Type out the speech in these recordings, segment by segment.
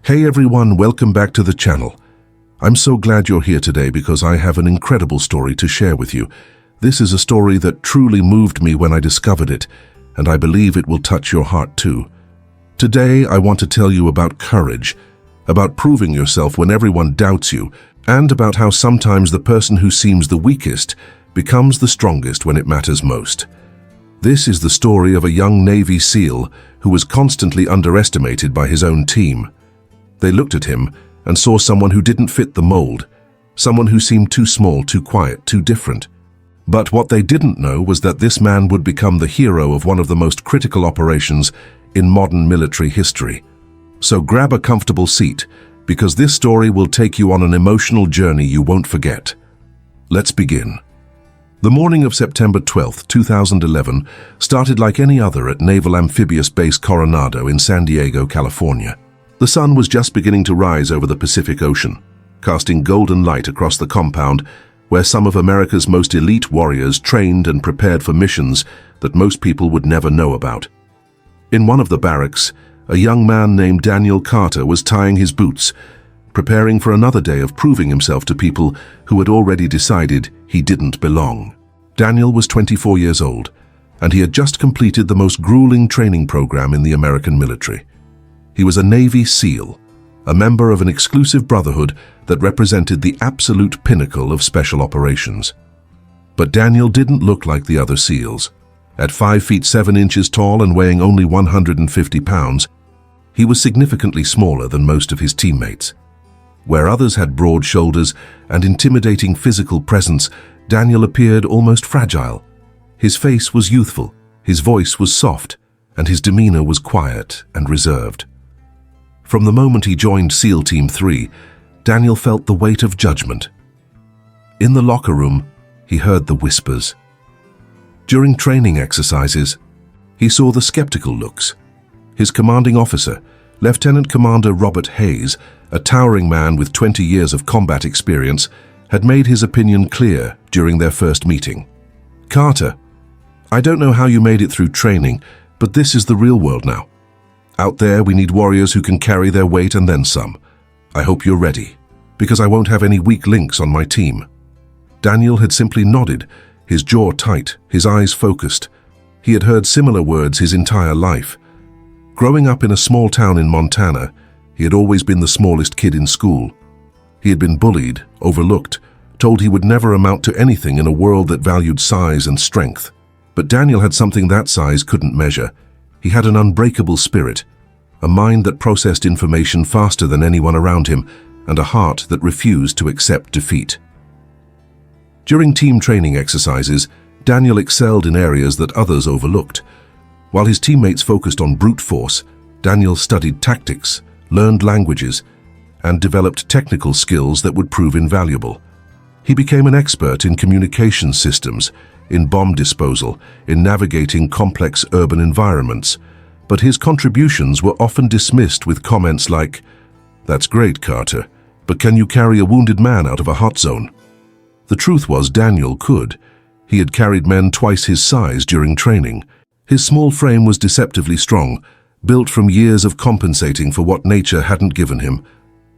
Hey everyone, welcome back to the channel. I'm so glad you're here today because I have an incredible story to share with you. This is a story that truly moved me when I discovered it, and I believe it will touch your heart too. Today, I want to tell you about courage, about proving yourself when everyone doubts you, and about how sometimes the person who seems the weakest becomes the strongest when it matters most. This is the story of a young Navy SEAL who was constantly underestimated by his own team. They looked at him and saw someone who didn't fit the mold, someone who seemed too small, too quiet, too different. But what they didn't know was that this man would become the hero of one of the most critical operations in modern military history. So grab a comfortable seat, because this story will take you on an emotional journey you won't forget. Let's begin. The morning of September 12, 2011 started like any other at Naval Amphibious Base Coronado in San Diego, California. The sun was just beginning to rise over the Pacific Ocean, casting golden light across the compound where some of America's most elite warriors trained and prepared for missions that most people would never know about. In one of the barracks, a young man named Daniel Carter was tying his boots, preparing for another day of proving himself to people who had already decided he didn't belong. Daniel was 24 years old, and he had just completed the most grueling training program in the American military. He was a Navy SEAL, a member of an exclusive brotherhood that represented the absolute pinnacle of special operations. But Daniel didn't look like the other SEALs. At 5 feet 7 inches tall and weighing only 150 pounds, he was significantly smaller than most of his teammates. Where others had broad shoulders and intimidating physical presence, Daniel appeared almost fragile. His face was youthful, his voice was soft, and his demeanor was quiet and reserved. From the moment he joined SEAL Team 3, Daniel felt the weight of judgment. In the locker room, he heard the whispers. During training exercises, he saw the skeptical looks. His commanding officer, Lieutenant Commander Robert Hayes, a towering man with 20 years of combat experience, had made his opinion clear during their first meeting. "Carter, I don't know how you made it through training, but this is the real world now. Out there, we need warriors who can carry their weight and then some. I hope you're ready, because I won't have any weak links on my team." Daniel had simply nodded, his jaw tight, his eyes focused. He had heard similar words his entire life. Growing up in a small town in Montana, he had always been the smallest kid in school. He had been bullied, overlooked, told he would never amount to anything in a world that valued size and strength. But Daniel had something that size couldn't measure. He had an unbreakable spirit, a mind that processed information faster than anyone around him, and a heart that refused to accept defeat. During team training exercises, Daniel excelled in areas that others overlooked. While his teammates focused on brute force, Daniel studied tactics, learned languages, and developed technical skills that would prove invaluable. He became an expert in communication systems, in bomb disposal, in navigating complex urban environments, but his contributions were often dismissed with comments like, "That's great, Carter, but can you carry a wounded man out of a hot zone?" The truth was Daniel could. He had carried men twice his size during training. His small frame was deceptively strong, built from years of compensating for what nature hadn't given him.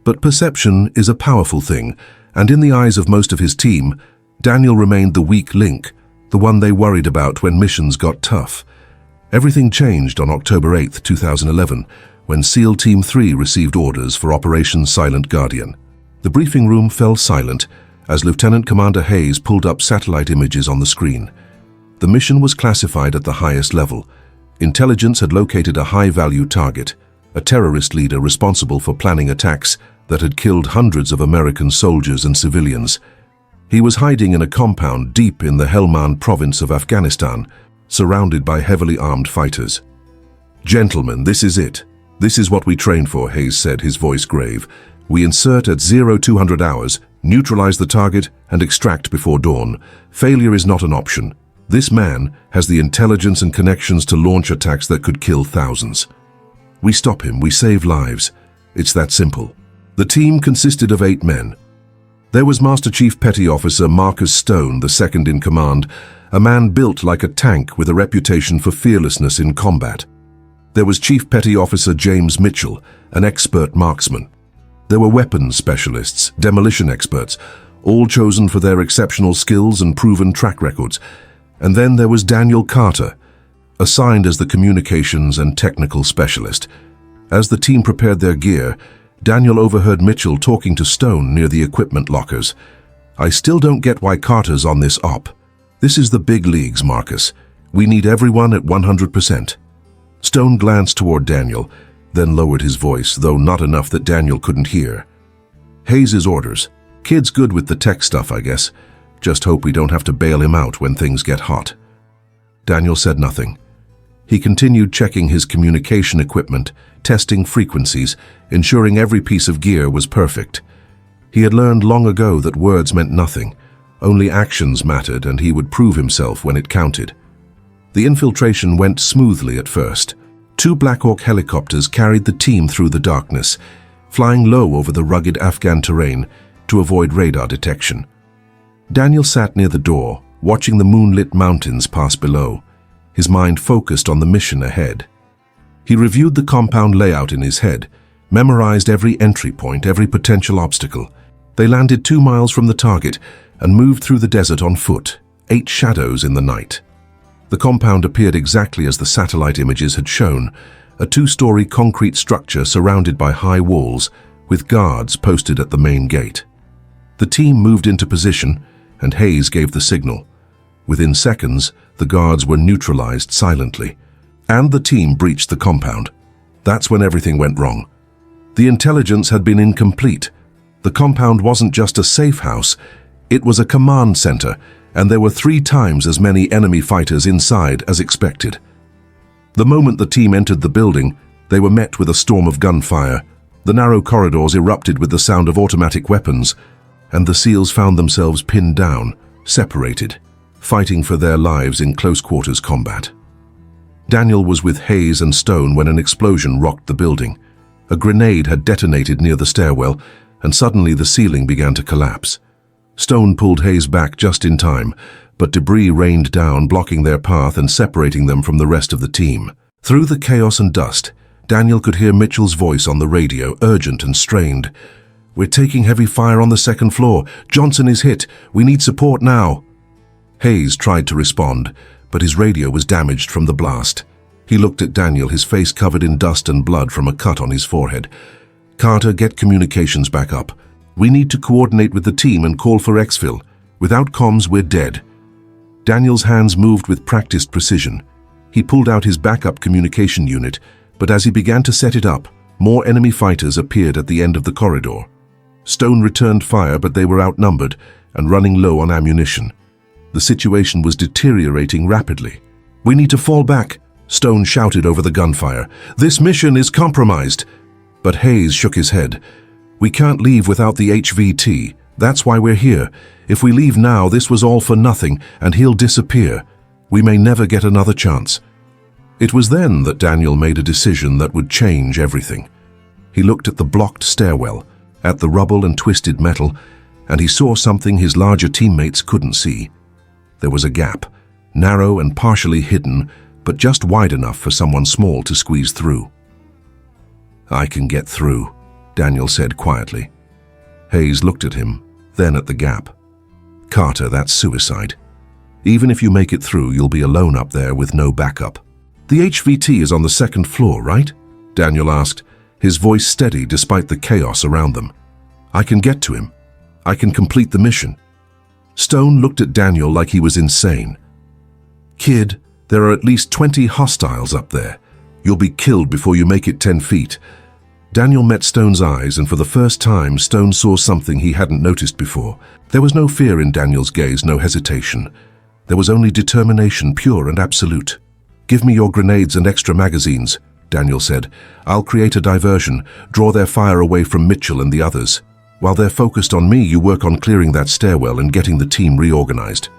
But perception is a powerful thing, and in the eyes of most of his team, Daniel remained the weak link, the one they worried about when missions got tough. Everything changed on October 8, 2011, when SEAL Team 3 received orders for Operation Silent Guardian. The briefing room fell silent as Lieutenant Commander Hayes pulled up satellite images on the screen. The mission was classified at the highest level. Intelligence had located a high-value target, a terrorist leader responsible for planning attacks that had killed hundreds of American soldiers and civilians. He was hiding in a compound deep in the Helmand province of Afghanistan, surrounded by heavily armed fighters. "Gentlemen, this is it. This is what we train for," Hayes said, his voice grave. "We insert at 0200 hours, neutralize the target, and extract before dawn. Failure is not an option. This man has the intelligence and connections to launch attacks that could kill thousands. We stop him, we save lives. It's that simple." The team consisted of 8 men. There was Master Chief Petty Officer Marcus Stone, the second in command, a man built like a tank with a reputation for fearlessness in combat. There was Chief Petty Officer James Mitchell, an expert marksman. There were weapons specialists, demolition experts, all chosen for their exceptional skills and proven track records. And then there was Daniel Carter, assigned as the communications and technical specialist. As the team prepared their gear, Daniel overheard Mitchell talking to Stone near the equipment lockers. "I still don't get why Carter's on this op. This is the big leagues, Marcus. We need everyone at 100%. Stone glanced toward Daniel, then lowered his voice, though not enough that Daniel couldn't hear. "Hayes' orders. Kid's good with the tech stuff, I guess. Just hope we don't have to bail him out when things get hot." Daniel said nothing. He continued checking his communication equipment, testing frequencies, ensuring every piece of gear was perfect. He had learned long ago that words meant nothing. Only actions mattered, and he would prove himself when it counted. The infiltration went smoothly at first. 2 Black Hawk helicopters carried the team through the darkness, flying low over the rugged Afghan terrain to avoid radar detection. Daniel sat near the door, watching the moonlit mountains pass below, his mind focused on the mission ahead. He reviewed the compound layout in his head, memorized every entry point, every potential obstacle. They landed 2 miles from the target and moved through the desert on foot, 8 shadows in the night. The compound appeared exactly as the satellite images had shown, a 2-story concrete structure surrounded by high walls, with guards posted at the main gate. The team moved into position, and Hayes gave the signal. Within seconds, the guards were neutralized silently, and the team breached the compound. That's when everything went wrong. The intelligence had been incomplete. The compound wasn't just a safe house, it was a command center, and there were 3 times as many enemy fighters inside as expected. The moment the team entered the building, they were met with a storm of gunfire. The narrow corridors erupted with the sound of automatic weapons, and the SEALs found themselves pinned down, separated, fighting for their lives in close-quarters combat. Daniel was with Hayes and Stone when an explosion rocked the building. A grenade had detonated near the stairwell, and suddenly the ceiling began to collapse. Stone pulled Hayes back just in time, but debris rained down, blocking their path and separating them from the rest of the team. Through the chaos and dust, Daniel could hear Mitchell's voice on the radio, urgent and strained. "We're taking heavy fire on the 2nd floor. Johnson is hit. We need support now." Hayes tried to respond, but his radio was damaged from the blast. He looked at Daniel, his face covered in dust and blood from a cut on his forehead. "Carter, get communications back up. We need to coordinate with the team and call for exfil. Without comms, we're dead." Daniel's hands moved with practiced precision. He pulled out his backup communication unit, but as he began to set it up, more enemy fighters appeared at the end of the corridor. Stone returned fire, but they were outnumbered and running low on ammunition. The situation was deteriorating rapidly. "We need to fall back," Stone shouted over the gunfire. "This mission is compromised." But Hayes shook his head. "We can't leave without the HVT. That's why we're here. If we leave now, this was all for nothing, and he'll disappear. We may never get another chance." It was then that Daniel made a decision that would change everything. He looked at the blocked stairwell, at the rubble and twisted metal, and he saw something his larger teammates couldn't see. There was a gap, narrow and partially hidden, but just wide enough for someone small to squeeze through. "I can get through," Daniel said quietly. Hayes looked at him, then at the gap. "Carter, that's suicide. Even if you make it through, you'll be alone up there with no backup." "The HVT is on the 2nd floor, right?" Daniel asked, his voice steady despite the chaos around them. "I can get to him. I can complete the mission." Stone looked at Daniel like he was insane. "Kid, there are at least 20 hostiles up there. You'll be killed before you make it 10 feet. Daniel met Stone's eyes, and for the first time, Stone saw something he hadn't noticed before. There was no fear in Daniel's gaze, no hesitation. There was only determination, pure and absolute. "Give me your grenades and extra magazines," Daniel said. "I'll create a diversion, draw their fire away from Mitchell and the others. While they're focused on me, you work on clearing that stairwell and getting the team reorganized.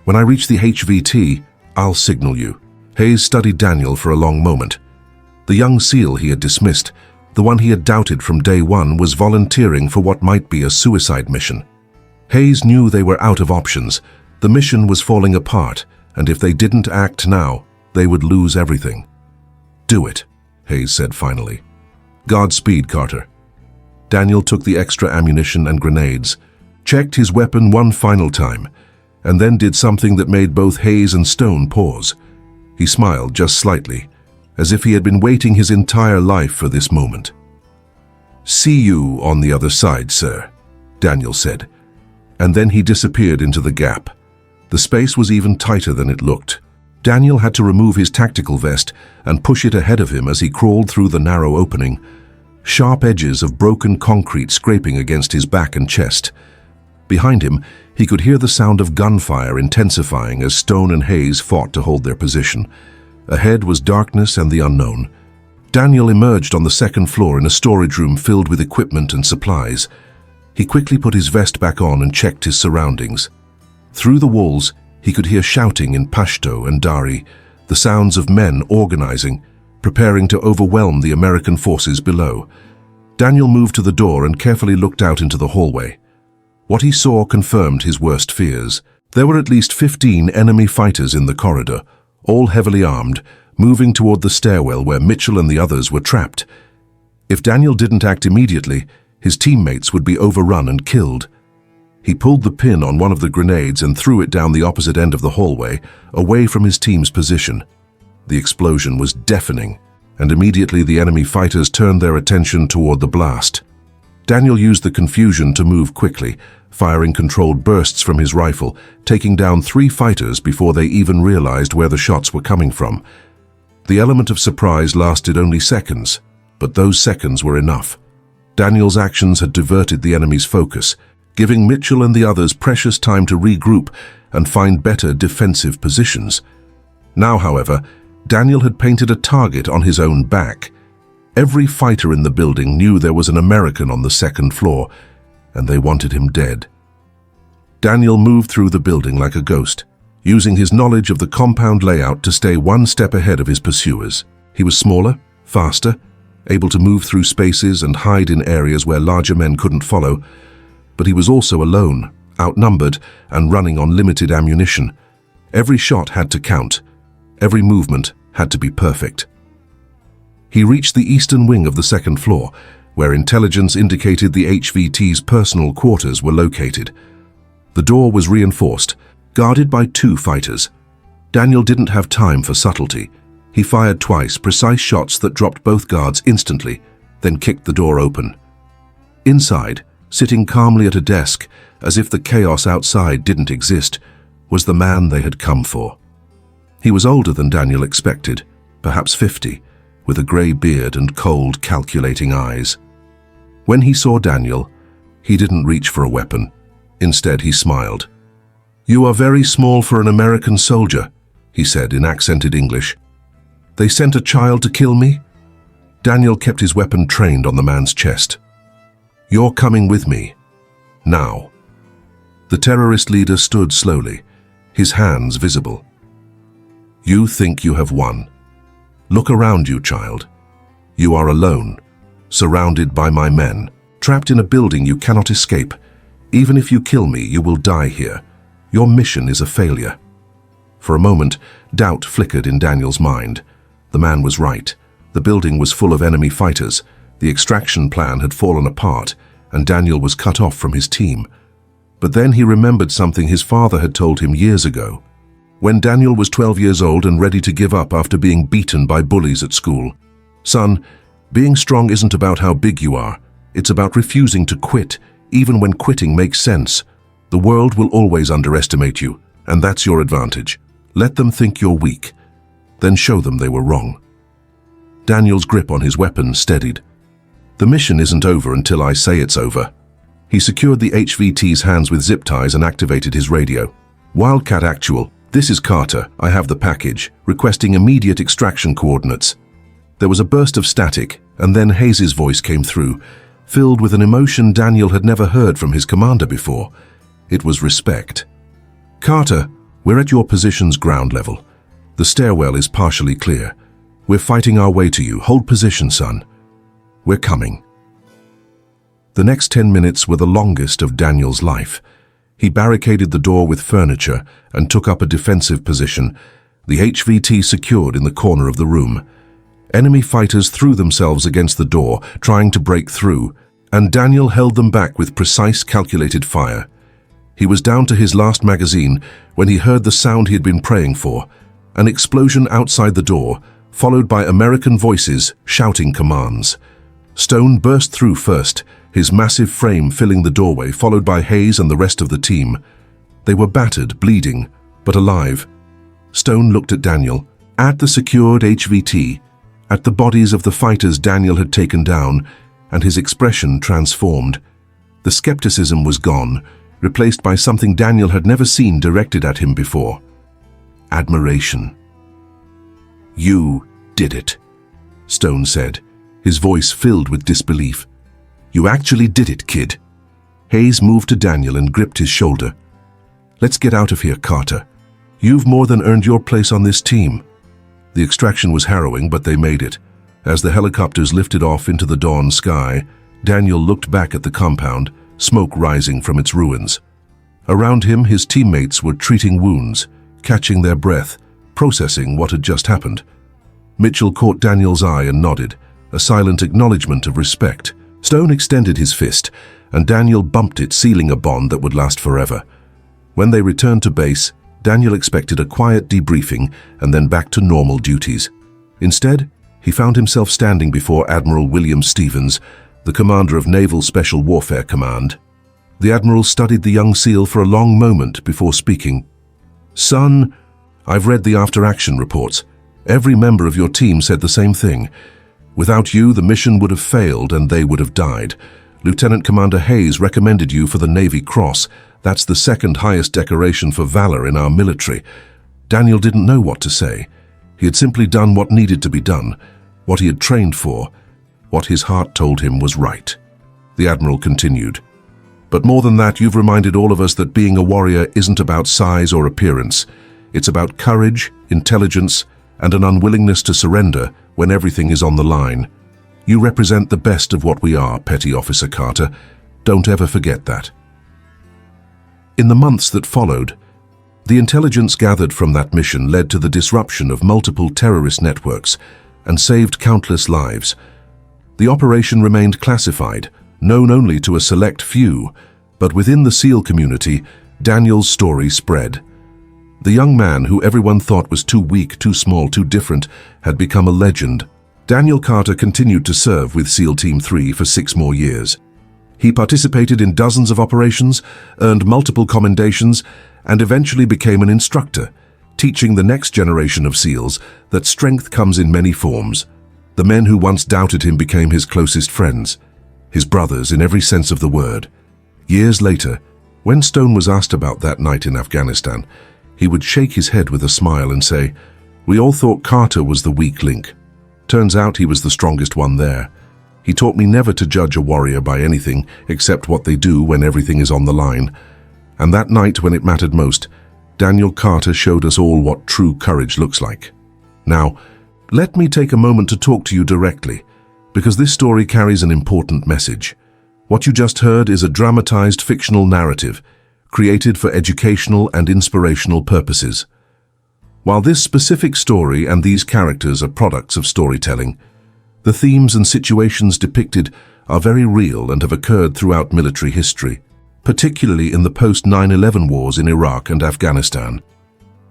When I reach the HVT, I'll signal you." Hayes studied Daniel for a long moment. The young SEAL he had dismissed, the one he had doubted from day one, was volunteering for what might be a suicide mission. Hayes knew they were out of options. The mission was falling apart, and if they didn't act now, they would lose everything. "Do it," Hayes said finally. "Godspeed, Carter." Daniel took the extra ammunition and grenades, checked his weapon one final time, and then did something that made both Hayes and Stone pause. He smiled just slightly, as if he had been waiting his entire life for this moment. "See you on the other side, sir," Daniel said, and then he disappeared into the gap. The space was even tighter than it looked. Daniel had to remove his tactical vest and push it ahead of him as he crawled through the narrow opening, sharp edges of broken concrete scraping against his back and chest. Behind him, he could hear the sound of gunfire intensifying as Stone and Hayes fought to hold their position. Ahead was darkness and the unknown. Daniel emerged on the second floor in a storage room filled with equipment and supplies. He quickly put his vest back on and checked his surroundings. Through the walls, he could hear shouting in Pashto and Dari, the sounds of men organizing, preparing to overwhelm the American forces below. Daniel moved to the door and carefully looked out into the hallway. What he saw confirmed his worst fears. There were at least 15 enemy fighters in the corridor, all heavily armed, moving toward the stairwell where Mitchell and the others were trapped. If Daniel didn't act immediately, his teammates would be overrun and killed. He pulled the pin on one of the grenades and threw it down the opposite end of the hallway, away from his team's position. The explosion was deafening, and immediately the enemy fighters turned their attention toward the blast. Daniel used the confusion to move quickly, firing controlled bursts from his rifle, taking down 3 fighters before they even realized where the shots were coming from. The element of surprise lasted only seconds, but those seconds were enough. Daniel's actions had diverted the enemy's focus, giving Mitchell and the others precious time to regroup and find better defensive positions. Now, however, Daniel had painted a target on his own back. Every fighter in the building knew there was an American on the second floor, and they wanted him dead. Daniel moved through the building like a ghost, using his knowledge of the compound layout to stay one step ahead of his pursuers. He was smaller, faster, able to move through spaces and hide in areas where larger men couldn't follow, but he was also alone, outnumbered, and running on limited ammunition. Every shot had to count. Every movement had to be perfect. He reached the eastern wing of the second floor, where intelligence indicated the HVT's personal quarters were located. The door was reinforced, guarded by 2 fighters. Daniel didn't have time for subtlety. He fired twice, precise shots that dropped both guards instantly, then kicked the door open. Inside, sitting calmly at a desk, as if the chaos outside didn't exist, was the man they had come for. He was older than Daniel expected, perhaps 50, with a grey beard and cold, calculating eyes. When he saw Daniel, he didn't reach for a weapon. Instead, he smiled. "You are very small for an American soldier," he said in accented English. "They sent a child to kill me?" Daniel kept his weapon trained on the man's chest. "You're coming with me. Now." The terrorist leader stood slowly, his hands visible. "You think you have won. Look around you, child. You are alone, surrounded by my men, trapped in a building you cannot escape. Even if you kill me, you will die here. Your mission is a failure." For a moment, doubt flickered in Daniel's mind. The man was right. The building was full of enemy fighters. The extraction plan had fallen apart, and Daniel was cut off from his team. But then he remembered something his father had told him years ago. When Daniel was 12 years old and ready to give up after being beaten by bullies at school. "Son, being strong isn't about how big you are. It's about refusing to quit, even when quitting makes sense. The world will always underestimate you, and that's your advantage. Let them think you're weak. Then show them they were wrong." Daniel's grip on his weapon steadied. "The mission isn't over until I say it's over." He secured the HVT's hands with zip ties and activated his radio. "Wildcat Actual, this is Carter. I have the package, requesting immediate extraction coordinates." There was a burst of static, and then Hayes' voice came through, filled with an emotion Daniel had never heard from his commander before. It was respect. "Carter, we're at your position's ground level. The stairwell is partially clear. We're fighting our way to you. Hold position, son. We're coming." The next 10 minutes were the longest of Daniel's life. He barricaded the door with furniture and took up a defensive position, the HVT secured in the corner of the room. Enemy fighters threw themselves against the door, trying to break through, and Daniel held them back with precise, calculated fire. He was down to his last magazine when he heard the sound he had been praying for, an explosion outside the door, followed by American voices shouting commands. Stone burst through first, his massive frame filling the doorway, followed by Hayes and the rest of the team. They were battered, bleeding, but alive. Stone looked at Daniel, at the secured HVT, at the bodies of the fighters Daniel had taken down, and his expression transformed. The skepticism was gone, replaced by something Daniel had never seen directed at him before. Admiration. "You did it," Stone said, his voice filled with disbelief. "You actually did it, kid." Hayes moved to Daniel and gripped his shoulder. "Let's get out of here, Carter. You've more than earned your place on this team." The extraction was harrowing, but they made it. As the helicopters lifted off into the dawn sky, Daniel looked back at the compound, smoke rising from its ruins. Around him, his teammates were treating wounds, catching their breath, processing what had just happened. Mitchell caught Daniel's eye and nodded, a silent acknowledgement of respect. Stone extended his fist, and Daniel bumped it, sealing a bond that would last forever. When they returned to base, Daniel expected a quiet debriefing and then back to normal duties. Instead, he found himself standing before Admiral William Stevens, the commander of Naval Special Warfare Command. The Admiral studied the young SEAL for a long moment before speaking. "Son, I've read the after-action reports. Every member of your team said the same thing. Without you, the mission would have failed and they would have died. Lieutenant Commander Hayes recommended you for the Navy Cross. That's the second highest decoration for valor in our military." Daniel didn't know what to say. He had simply done what needed to be done, what he had trained for, what his heart told him was right. The Admiral continued. "But more than that, you've reminded all of us that being a warrior isn't about size or appearance. It's about courage, intelligence, and an unwillingness to surrender when everything is on the line. You represent the best of what we are, Petty Officer Carter. Don't ever forget that." In the months that followed, the intelligence gathered from that mission led to the disruption of multiple terrorist networks and saved countless lives. The operation remained classified, known only to a select few, but within the SEAL community, Daniel's story spread. The young man who everyone thought was too weak, too small, too different, had become a legend. Daniel Carter continued to serve with SEAL Team 3 for 6 more years. He participated in dozens of operations, earned multiple commendations, and eventually became an instructor, teaching the next generation of SEALs that strength comes in many forms. The men who once doubted him became his closest friends, his brothers in every sense of the word. Years later, when Stone was asked about that night in Afghanistan, he would shake his head with a smile and say, "We all thought Carter was the weak link. Turns out he was the strongest one there. He taught me never to judge a warrior by anything except what they do when everything is on the line. And that night when it mattered most, Daniel Carter showed us all what true courage looks like." Now, let me take a moment to talk to you directly, because this story carries an important message. What you just heard is a dramatized fictional narrative, created for educational and inspirational purposes. While this specific story and these characters are products of storytelling, the themes and situations depicted are very real and have occurred throughout military history, particularly in the post-9/11 wars in Iraq and Afghanistan.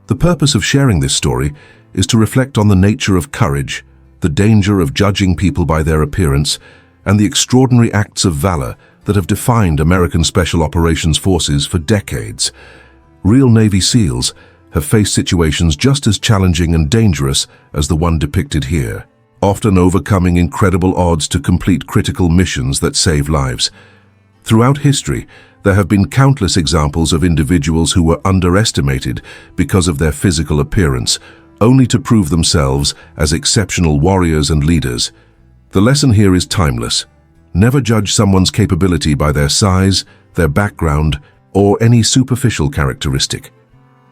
The purpose of sharing this story is to reflect on the nature of courage, the danger of judging people by their appearance, and the extraordinary acts of valor that have defined American Special Operations Forces for decades. Real Navy SEALs have faced situations just as challenging and dangerous as the one depicted here, often overcoming incredible odds to complete critical missions that save lives. Throughout history, there have been countless examples of individuals who were underestimated because of their physical appearance, only to prove themselves as exceptional warriors and leaders. The lesson here is timeless. Never judge someone's capability by their size, their background, or any superficial characteristic.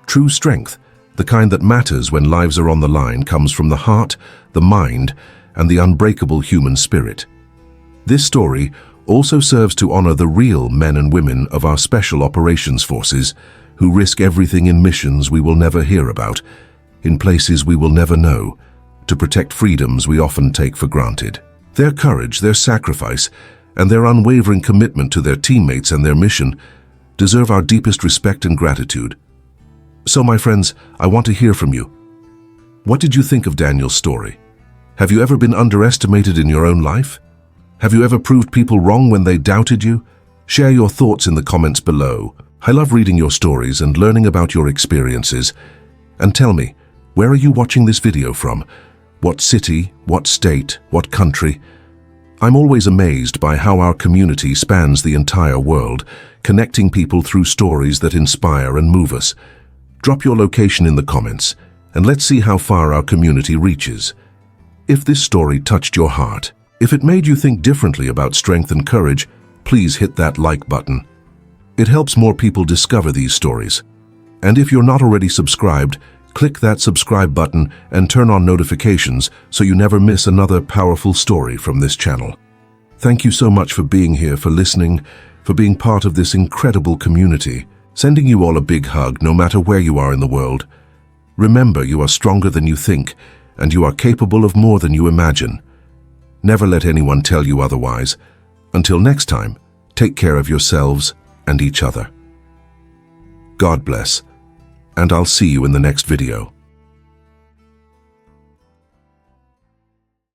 True strength, the kind that matters when lives are on the line, comes from the heart, the mind, and the unbreakable human spirit. This story also serves to honor the real men and women of our Special Operations Forces who risk everything in missions we will never hear about, in places we will never know, to protect freedoms we often take for granted. Their courage, their sacrifice, and their unwavering commitment to their teammates and their mission deserve our deepest respect and gratitude. So, my friends, I want to hear from you. What did you think of Daniel's story? Have you ever been underestimated in your own life? Have you ever proved people wrong when they doubted you? Share your thoughts in the comments below. I love reading your stories and learning about your experiences. And tell me, where are you watching this video from? What city, what state, what country? I'm always amazed by how our community spans the entire world, connecting people through stories that inspire and move us. Drop your location in the comments, and let's see how far our community reaches. If this story touched your heart, if it made you think differently about strength and courage, please hit that like button. It helps more people discover these stories. And if you're not already subscribed, click that subscribe button and turn on notifications so you never miss another powerful story from this channel. Thank you so much for being here, for listening, for being part of this incredible community. Sending you all a big hug no matter where you are in the world. Remember, you are stronger than you think, and you are capable of more than you imagine. Never let anyone tell you otherwise. Until next time, take care of yourselves and each other. God bless, and I'll see you in the next video.